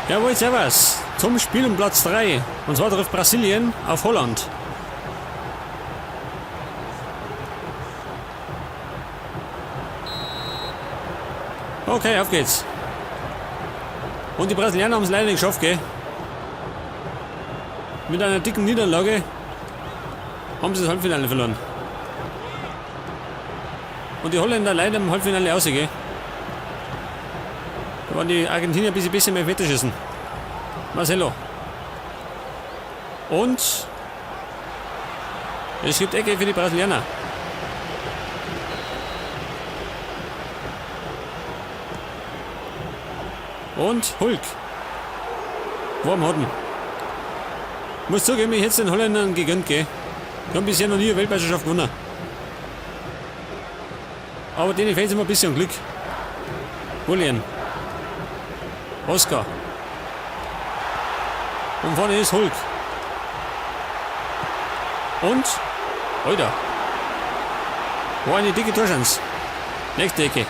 Jawohl, servus. Zum Spiel um Platz 3. Und zwar trifft Brasilien auf Holland. Okay, auf geht's. Und die Brasilianer haben es leider nicht geschafft, gell? Mit einer dicken Niederlage haben sie das Halbfinale verloren. Und die Holländer leider im Halbfinale aus, gell? Da waren die Argentinier ein bisschen mehr wetterschießen. Marcelo. Und es gibt Ecke für die Brasilianer. Und Hulk. Warm hatten. Muss zugeben, ich hätte es den Holländern gegönnt, gell? Die haben bisher noch nie eine Weltmeisterschaft gewonnen. Aber denen fehlt immer ein bisschen Glück. Julian. Oscar. Und vorne ist Hulk. Und? Alter. War eine dicke Torschance. Nächste Ecke.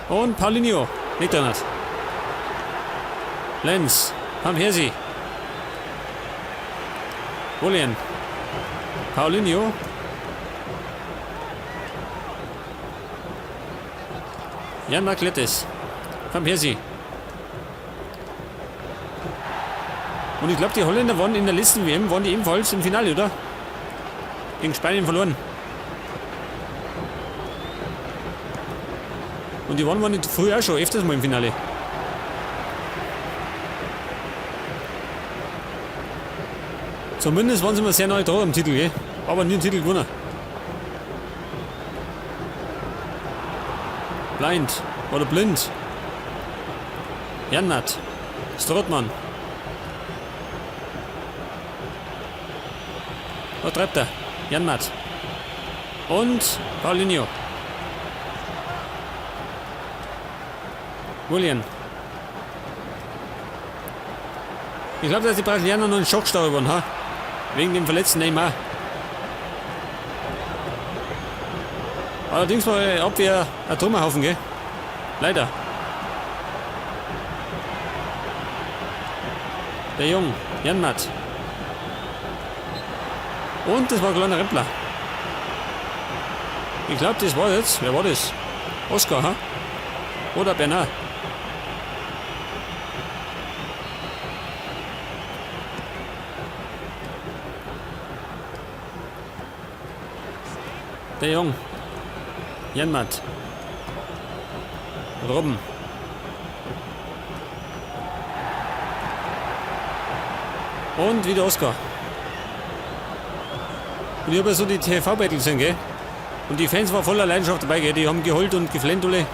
Und Paulinho. Nicht drin hat. Lenz. Van Persie. Julian. Paulinho. Jan Marklettes. Van Persie. Und ich glaube, die Holländer waren in der letzten WM, waren die ebenfalls im Finale, oder? Gegen Spanien verloren. Und die waren nicht früher auch schon öfters mal im Finale. Zumindest waren sie mal sehr neu dran am Titel, gell? Aber nie den Titel gewonnen. Blind oder Blind. Jannat. Strootman. Was treibt er? Jannat. Und Paulinho. Julian. Ich glaube, dass die Brasilianer noch einen Schockstau geworden haben. Wegen dem verletzten Neymar. Allerdings war die Abwehr ein Trümmerhaufen, gell? Leider. Der Jung, Janmat. Und das war ein kleiner Rempler. Ich glaube, das war jetzt. Wer war das? Oscar, ha? Oder Bernard? Der Jung. Janmat. Robben. Und wieder Oscar. Und ich habe ja so die TV-Battle gesehen, gell? Und die Fans waren voller Leidenschaft dabei, gell? Die haben geheult und geflennt alle.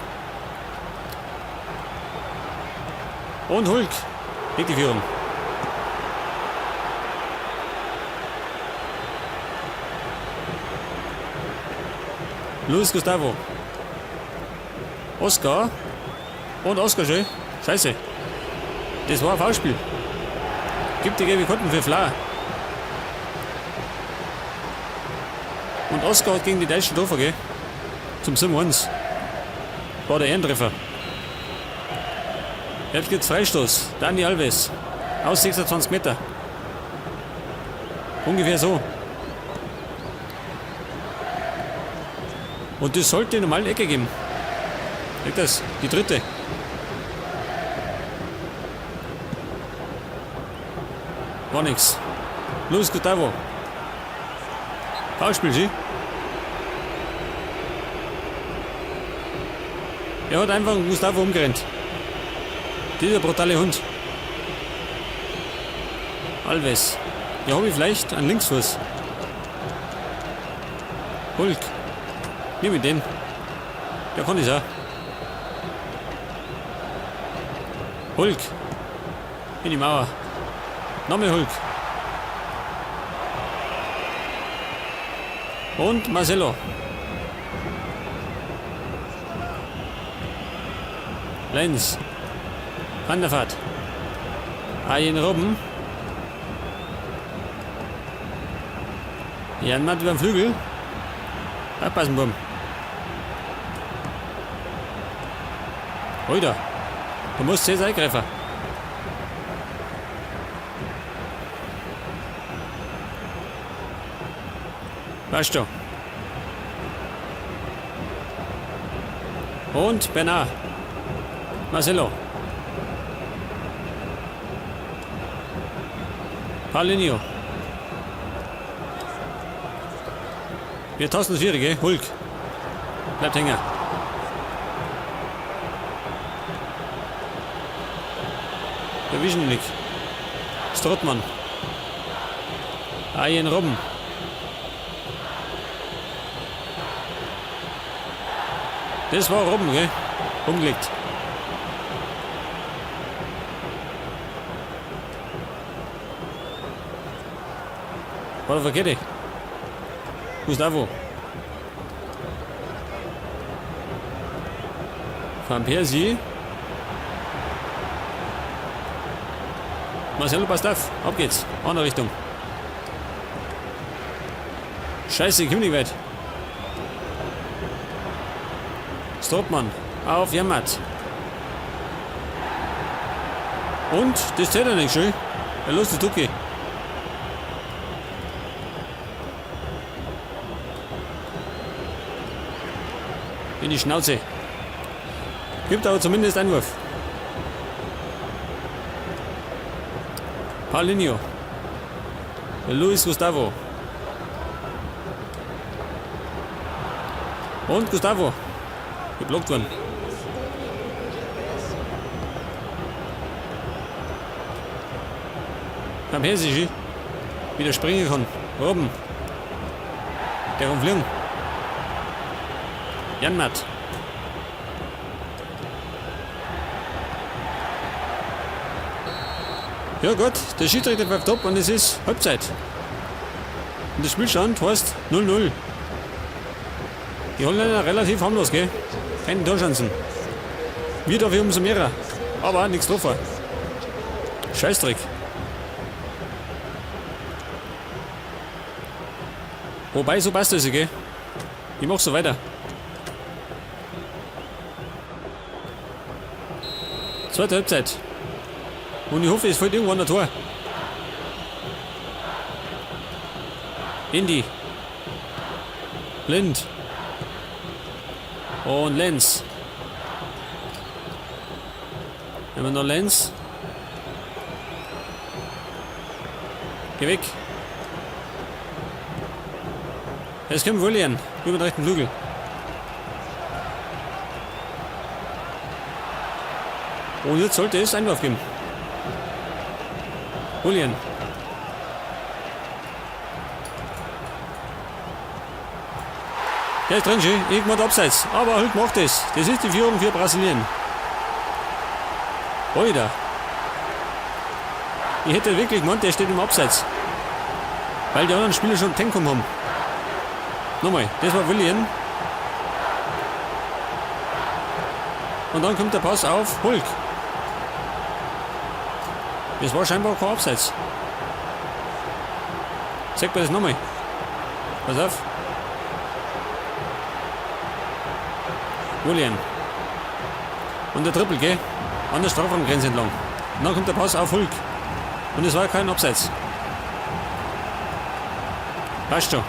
Und Hulk. Kriegt die Führung. Luis Gustavo. Oscar. Und Oscar schön. Scheiße. Das war ein Foulspiel. Gibt die gelbe Karten für Fla. Und Oscar hat gegen die deutschen Dorfer, gell? Zum 7-1. War der Ehrentreffer. Jetzt gibt's Freistoß. Dani Alves. Aus 26 Meter. Ungefähr so. Und das sollte normal eine Ecke geben. Seht das? Die dritte. War nix. Luis Gustavo. Foulspiel, sie. Er hat einfach Gustavo umgerannt. Dieser brutale Hund. Alves. Ja, habe ich vielleicht einen Linksfuß. Hulk. Nimm ich den. Der kann ich auch. Hulk. In die Mauer. Nochmal Hulk. Und Marcelo. Lenz. Van der Vaart. Arjen Robben. Jan Matt über den Flügel. Abpassen, Bumm. Heute. Du musst jetzt eingreifen. Weißt du. Und Bernard. Marcelo. Paulinho. Wir tasten das Schwierige. Hulk. Bleibt hängen. Der Visionlik. Strottmann. Ayen Robben. Das war Robben, gell? Umgelegt. War verkehrt. Gustavo. Van Persie. Marcelo passt auf. Ab geht's. Andere Richtung. Scheiße, ich komm nicht weit. Strottmann. Auf Jammert. Und? Das zählt ja nicht schön. Ja, los, die Tucke. In die Schnauze. Gibt aber zumindest Einwurf. Paulinho. Luis Gustavo. Und Gustavo. Geblockt worden. Am Hessisch. Wieder springen kann. Oben. Der rumfliegen. Janmat. Ja gut, der Schiedsrichter pfeift ab und es ist Halbzeit. Und der Spielstand heißt 0-0. Die Holländer relativ harmlos, gell? Keine Torchancen. Wir dafür umso mehr. Aber nichts drauf. Scheißdreck. Wobei, so passt das, gell? Ich mach so weiter. Zweite Halbzeit. Und ich hoffe, es fällt irgendwann ein Tor. Indy. Blind. Und Lenz. Haben wir noch Lenz? Geh weg. Jetzt kommt William über den rechten Flügel. Und jetzt sollte es Einwurf geben. William. Der ist drin, schön. Irgendwann abseits. Aber Hulk macht es. Das ist die Führung für Brasilien. Heute. Ich hätte wirklich gemeint, der steht im Abseits. Weil die anderen Spieler schon Tenkum haben. Nochmal, das war William. Und dann kommt der Pass auf Hulk. Das war scheinbar kein Abseits. Zeig mir das nochmal. Pass auf. William. Und der Triple, gell? An der Strafraumgrenze entlang. Und dann kommt der Pass auf Hulk. Und es war kein Abseits. Passt schon.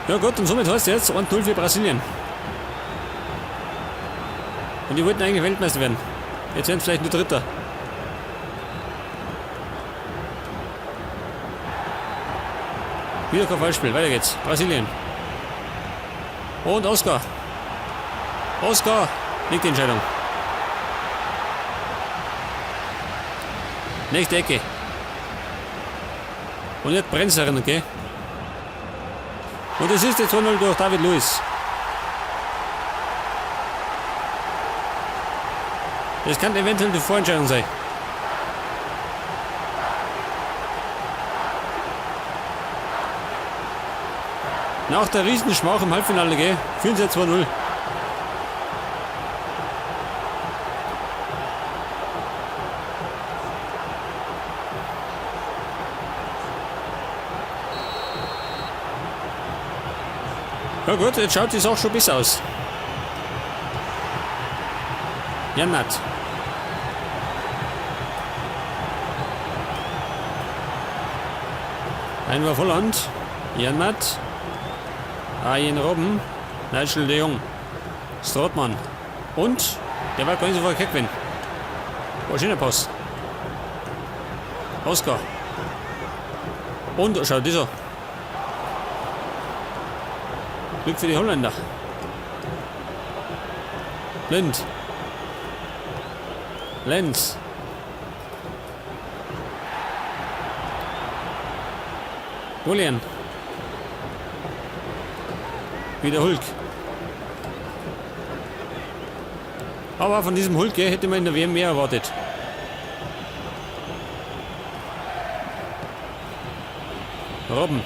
Ja gut, und somit heißt es jetzt 1-0 für Brasilien. Und die wollten eigentlich Weltmeister werden. Jetzt werden es vielleicht nur Dritter. Wieder kein Fallspiel. Weiter geht's. Brasilien. Und Oscar. Oscar liegt die Entscheidung. Nächste Ecke. Und jetzt brennt es darin, okay? Und es ist jetzt 2-0 durch David Luiz. Das kann eventuell die Vorentscheidung sein. Nach der Riesenschmach im Halbfinale, gell? Führen sie jetzt 2-0. Ja gut, jetzt schaut die Sache schon besser aus. Janmat. Einwurf Holland. Janmat. Arjen Robben. Nigel de Jong. Strootman. Und der war gar nicht so verkehrt gewesen. War schöner Pass. Oscar. Und schau, dieser. Glück für die Holländer. Blind. Lenz. Julian. Wieder Hulk. Aber von diesem Hulk hätte man in der WM mehr erwartet. Robben.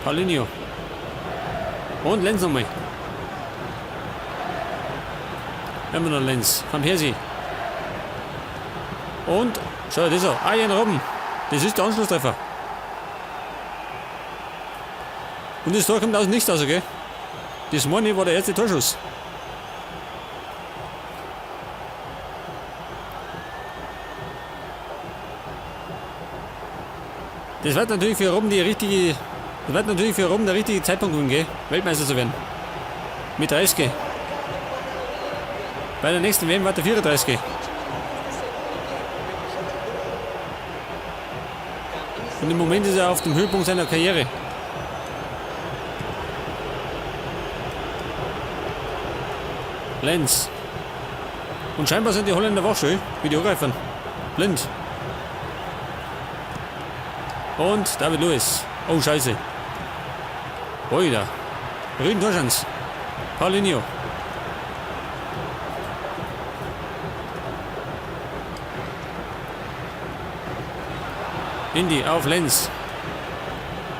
Paulinho. Und Lenz nochmal. Immer noch Lenz. Van Persie. Und, schau, das ist er. Arjen Robben. Das ist der Anschlusstreffer. Und das Tor kommt aus nichts raus, gell? Das meine war der erste Torschuss. Das wird natürlich für Robben der richtige Zeitpunkt gewesen, gell? Weltmeister zu werden. Mit 30. Bei der nächsten WM war der 34. Und im Moment ist er auf dem Höhepunkt seiner Karriere. Lenz. Und scheinbar sind die Holländer auch schön, wie die angreifen. Blind. Und David Luiz. Oh, scheiße. Oida. Rüden Torschans. Paulinho. Indy auf Lenz.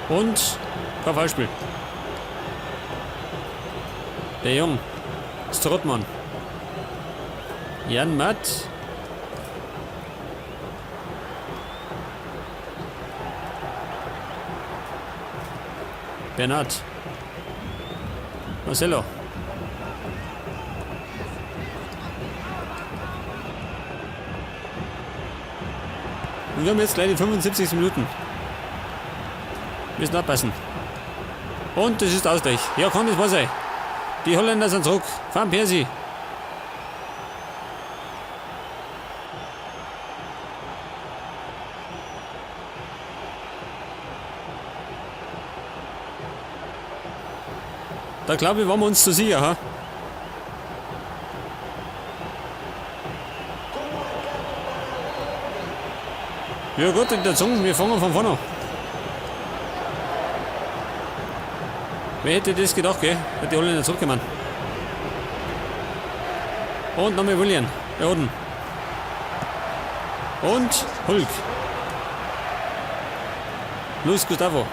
Und Ballspiel. Der Jung. Strootman. Janmat. Bernat. Marcelo. Und wir haben jetzt gleich die 75 Minuten. Müssen abpassen. Und das ist Ausgleich. Ja, kann das wahr sein. Die Holländer sind zurück. Van Persie. Da glaube ich, waren wir uns zu sicher, ha? Ja gut, in der Zunge, wir fangen von vorne an. Wer hätte das gedacht, gell? Hätte die Holländer zurückgekommen. Und nochmal William. Erden. Und Hulk. Luis Gustavo.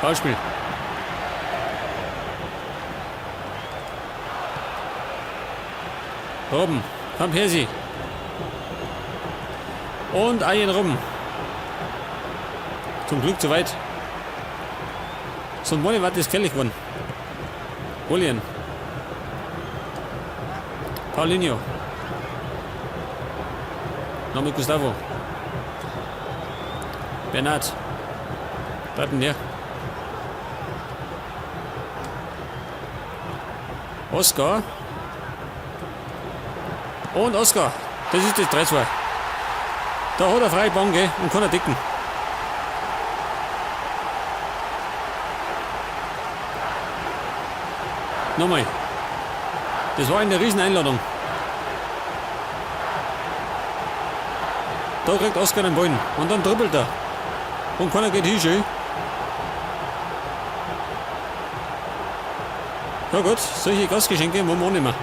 Ballspiel. Robben. Van Persie. Und Arjen Robben. Zum Glück zu weit. So ein Money war das gefährlich geworden. Julian. Paulinho. Noch mit Gustavo. Bernat. Bleibt der. Oscar. Und Oscar. Das ist das 3-2. Da hat er freie Bahn, gell? Und kann er dicken. Nochmal. Das war eine riesen Einladung. Da kriegt Oscar den Ball. Und dann dribbelt er. Und keiner geht hin, schön. Ja gut, solche Gastgeschenke wollen wir auch nicht mehr.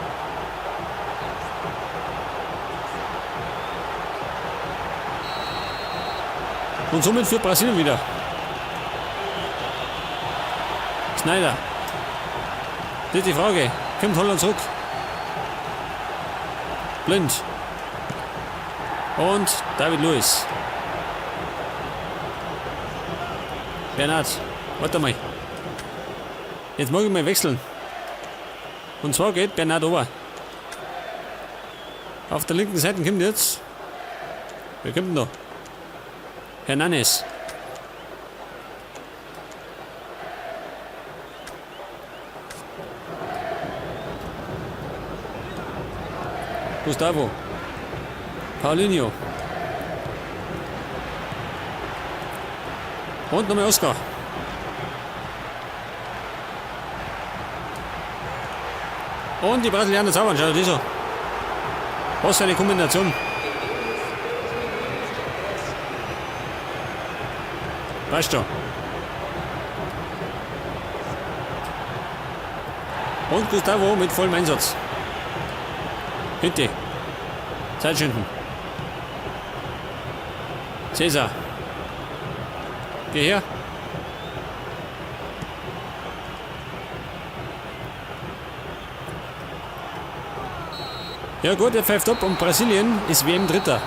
Und somit führt Brasilien wieder. Schneider. Das ist die Frage. Kommt Holland zurück? Blind. Und David Luiz. Bernhard, warte mal. Jetzt mag ich mal wechseln. Und zwar geht Bernhard over. Auf der linken Seite kommt jetzt. Wer kommt denn da? Hernanes. Gustavo. Paulinho. Und nochmal Oscar. Und die Brasilianer zaubern, schau dieser. Was für eine Kombination. Weißt du. Und Gustavo mit vollem Einsatz. Bitte. Zeit schinden. Cesar. Geh her. Ja gut, er pfeift ab und Brasilien ist WM Dritter.